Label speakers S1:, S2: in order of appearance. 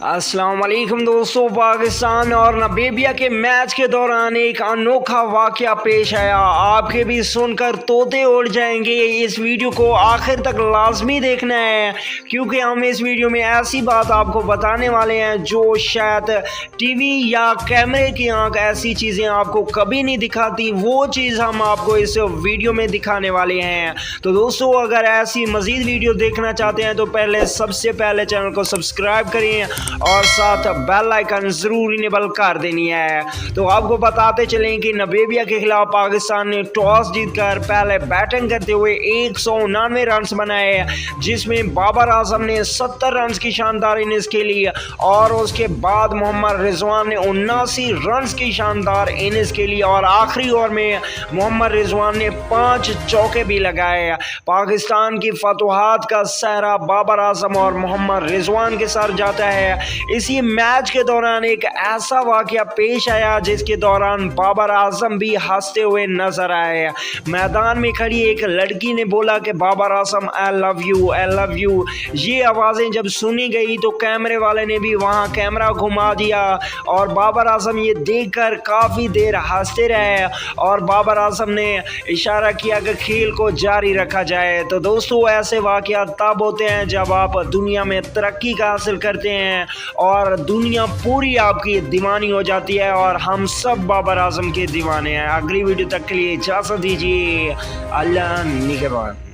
S1: अस्सलाम वालेकुम दोस्तों। पाकिस्तान और नामीबिया के मैच के दौरान एक अनोखा वाक़या पेश आया। आपके भी सुनकर तोते उड़ जाएंगे। इस वीडियो को आखिर तक लाजमी देखना है, क्योंकि हम इस वीडियो में ऐसी बात आपको बताने वाले हैं जो शायद टीवी या कैमरे की आंख ऐसी चीज़ें आपको कभी नहीं दिखाती। वो चीज़ हम आपको इस वीडियो में दिखाने वाले हैं। तो दोस्तों, अगर ऐसी मज़ीद वीडियो देखना चाहते हैं तो सबसे पहले चैनल को सब्सक्राइब करें और साथ बेल आइकन ज़रूर इनेबल कर देनी है। तो आपको बताते चलें कि नामीबिया के खिलाफ पाकिस्तान ने टॉस जीतकर पहले बैटिंग करते हुए 179 रन बनाए, जिसमें बाबर आजम ने 70 रन की शानदार इनिंग्स खेली और उसके बाद मोहम्मद रिजवान ने 79 रन की शानदार इनिंग्स खेली और आखिरी ओवर में मोहम्मद रिजवान ने 5 चौके भी लगाए। पाकिस्तान की फतवाहत का सहरा बाबर आजम और मोहम्मद रिजवान के साथ जाता है। इसी मैच के दौरान एक ऐसा वाकया पेश आया जिसके दौरान बाबर आजम भी हंसते हुए नजर आए। मैदान में खड़ी एक लड़की ने बोला कि Babar Azam I love you, I love you. ये आवाज़ें जब सुनी गई तो कैमरे वाले ने भी वहां कैमरा घुमा दिया और बाबर आजम ये देखकर काफ़ी देर हंसते रहे और बाबर आजम ने इशारा किया कि खेल को जारी रखा जाए। तो दोस्तों, ऐसे वाकया तब होते हैं जब आप दुनिया में तरक्की का हासिल करते हैं और दुनिया पूरी आपकी दीवानी हो जाती है और हम सब बाबर आजम के दीवाने हैं। अगली वीडियो तक के लिए इजाज़त दीजिए। अल्लाह निगहबान।